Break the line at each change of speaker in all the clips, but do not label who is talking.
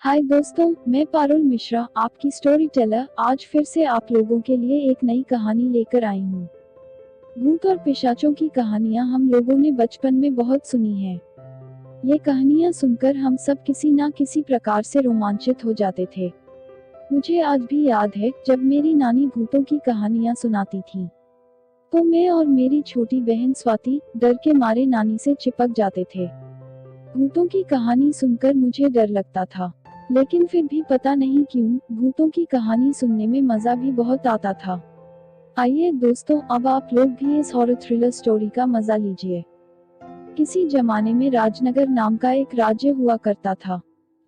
हाय दोस्तों, मैं पारुल मिश्रा, आपकी स्टोरी टेलर, आज फिर से आप लोगों के लिए एक नई कहानी लेकर आई हूँ। भूत और पिशाचों की कहानियाँ हम लोगों ने बचपन में बहुत सुनी हैं। ये कहानियाँ सुनकर हम सब किसी ना किसी प्रकार से रोमांचित हो जाते थे। मुझे आज भी याद है जब मेरी नानी भूतों की कहानियाँ सुनाती थी, तो मैं और मेरी छोटी बहन स्वाति डर के मारे नानी से चिपक जाते थे। भूतों की कहानी सुनकर मुझे डर लगता था, लेकिन फिर भी पता नहीं क्यों भूतों की कहानी सुनने में मजा भी बहुत आता था। आइए दोस्तों, अब आप लोग भी इस हॉरर थ्रिलर स्टोरी का मजा लीजिए। किसी जमाने में राजनगर नाम का एक राज्य हुआ करता था,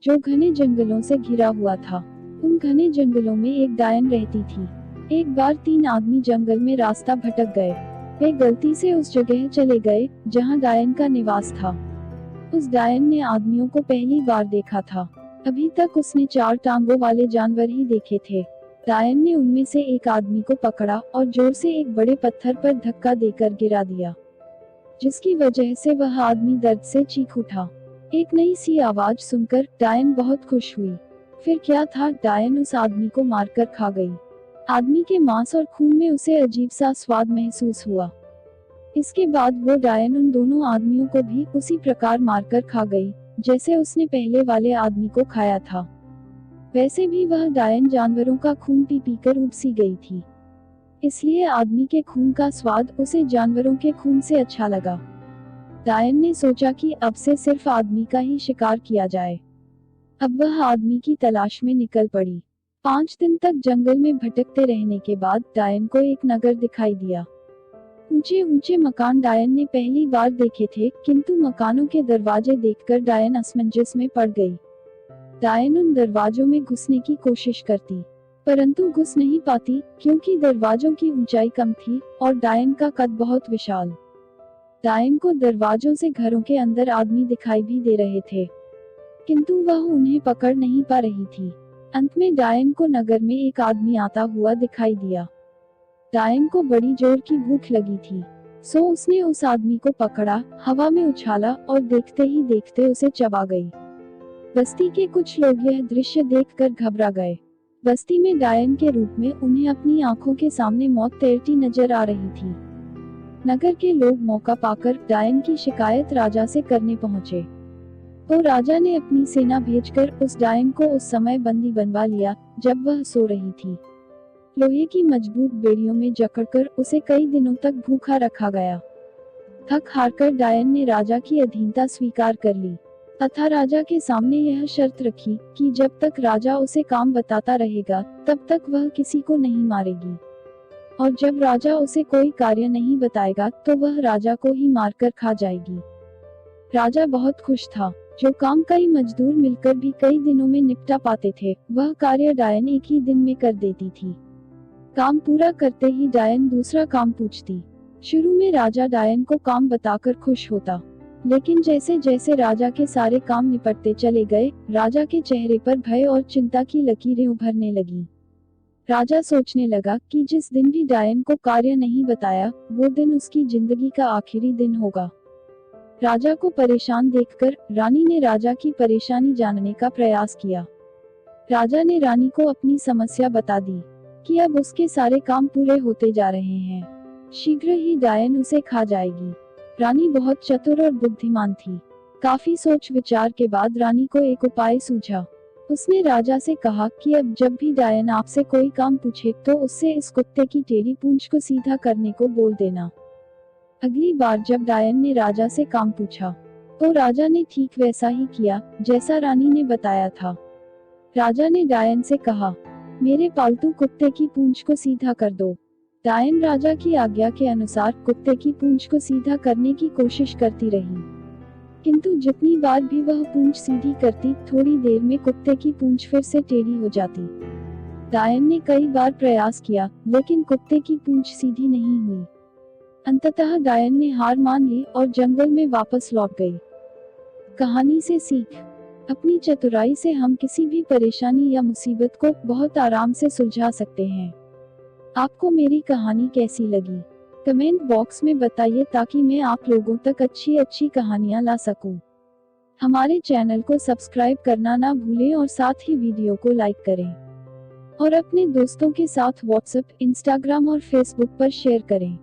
जो घने जंगलों से घिरा हुआ था। उन घने जंगलों में एक डायन रहती थी। एक बार 3 आदमी जंगल में रास्ता भटक गए। वे गलती से उस जगह चले गए जहां डायन का निवास था। उस डायन ने आदमियों को पहली बार देखा था। अभी तक उसने 4 टांगों वाले जानवर ही देखे थे। डायन ने उनमें से एक आदमी को पकड़ा और जोर से एक बड़े पत्थर पर धक्का देकर गिरा दिया, जिसकी वजह से वह आदमी दर्द से चीख उठा। एक नई सी आवाज सुनकर डायन बहुत खुश हुई। फिर क्या था, डायन उस आदमी को मारकर खा गई। आदमी के मांस और खून में उसे अजीब सा स्वाद महसूस हुआ। इसके बाद वो डायन उन दोनों आदमियों को भी उसी प्रकार मारकर खा गई, जैसे उसने पहले वाले आदमी को खाया था। वैसे भी वह डायन जानवरों का खून पी पी कर उब सी गई थी, इसलिए आदमी के खून का स्वाद उसे जानवरों के खून से अच्छा लगा। डायन ने सोचा कि अब से सिर्फ आदमी का ही शिकार किया जाए। अब वह आदमी की तलाश में निकल पड़ी। 5 दिन तक जंगल में भटकते रहने के बाद डायन को एक नगर दिखाई दिया। ऊंचे ऊंचे मकान डायन ने पहली बार देखे थे, किंतु मकानों के दरवाजे देखकर डायन असमंजस में पड़ गई। डायन उन दरवाजों में घुसने की कोशिश करती, परंतु घुस नहीं पाती, क्योंकि दरवाजों की ऊंचाई कम थी और डायन का कद बहुत विशाल। डायन को दरवाजों से घरों के अंदर आदमी दिखाई भी दे रहे थे, किंतु वह उन्हें पकड़ नहीं पा रही थी। अंत में डायन को नगर में एक आदमी आता हुआ दिखाई दिया। डायन को बड़ी जोर की भूख लगी थी, सो उसने उस आदमी को पकड़ा, हवा में उछाला और देखते ही देखते उसे चबा गई। बस्ती के कुछ लोग यह दृश्य देखकर घबरा गए। बस्ती में डायन के रूप में उन्हें अपनी आंखों के सामने मौत तैरती नजर आ रही थी। नगर के लोग मौका पाकर डायन की शिकायत राजा से करने पहुंचे, तो राजा ने अपनी सेना भेजकर उस डायन को उस समय बंदी बनवा लिया जब वह सो रही थी। लोहे की मजबूत बेड़ियों में जकड़कर उसे कई दिनों तक भूखा रखा गया। थक हारकर डायन ने राजा की अधीनता स्वीकार कर ली, तथा राजा के सामने यह शर्त रखी कि जब तक राजा उसे काम बताता रहेगा तब तक वह किसी को नहीं मारेगी, और जब राजा उसे कोई कार्य नहीं बताएगा तो वह राजा को ही मारकर खा जाएगी। राजा बहुत खुश था। जो काम कई मजदूर मिलकर भी कई दिनों में निपटा पाते थे, वह कार्य डायन एक ही दिन में कर देती थी। काम पूरा करते ही डायन दूसरा काम पूछती। शुरू में राजा डायन को काम बताकर खुश होता, लेकिन जैसे जैसे राजा के सारे काम निपटते चले गए, राजा के चेहरे पर भय और चिंता की लकीरें उभरने लगी। राजा सोचने लगा कि जिस दिन भी डायन को कार्य नहीं बताया, वो दिन उसकी जिंदगी का आखिरी दिन होगा। राजा को परेशान देखकर रानी ने राजा की परेशानी जानने का प्रयास किया। राजा ने रानी को अपनी समस्या बता दी कि अब उसके सारे काम पूरे होते जा रहे हैं, शीघ्र ही डायन उसे खा जाएगी। रानी बहुत चतुर और बुद्धिमान थी। काफी सोच विचार के बाद रानी को एक उपाय सूझा। उसने राजा से कहा कि अब जब भी डायन आपसे कोई काम पूछे तो उससे इस कुत्ते की टेढ़ी पूंछ को सीधा करने को बोल देना। अगली बार जब डायन ने राजा से काम पूछा, तो राजा ने ठीक वैसा ही किया जैसा रानी ने बताया था। राजा ने डायन से कहा, मेरे पालतू कुत्ते की पूंछ को सीधा कर दो। डायन राजा की आज्ञा के अनुसार कुत्ते की पूंछ को सीधा करने की कोशिश करती रही, किंतु जितनी बार भी वह पूंछ सीधी करती, थोड़ी देर में कुत्ते की पूंछ फिर से टेढ़ी हो जाती। डायन ने कई बार प्रयास किया, लेकिन कुत्ते की पूंछ सीधी नहीं हुई। अंततः डायन ने हार मान ली और जंगल में वापस लौट गई। कहानी से सीख। अपनी चतुराई से हम किसी भी परेशानी या मुसीबत को बहुत आराम से सुलझा सकते हैं। आपको मेरी कहानी कैसी लगी? कमेंट बॉक्स में बताइए ताकि मैं आप लोगों तक अच्छी अच्छी कहानियां ला सकूं। हमारे चैनल को सब्सक्राइब करना ना भूलें और साथ ही वीडियो को लाइक करें और अपने दोस्तों के साथ व्हाट्सएप, इंस्टाग्राम और फेसबुक पर शेयर करें।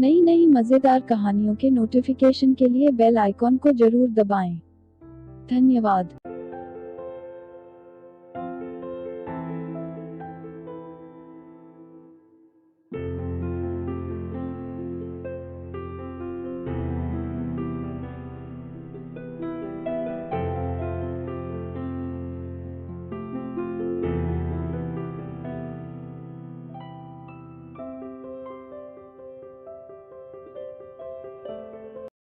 नई नई मजेदार कहानियों के नोटिफिकेशन के लिए बेल आइकॉन को जरूर दबाएं। धन्यवाद।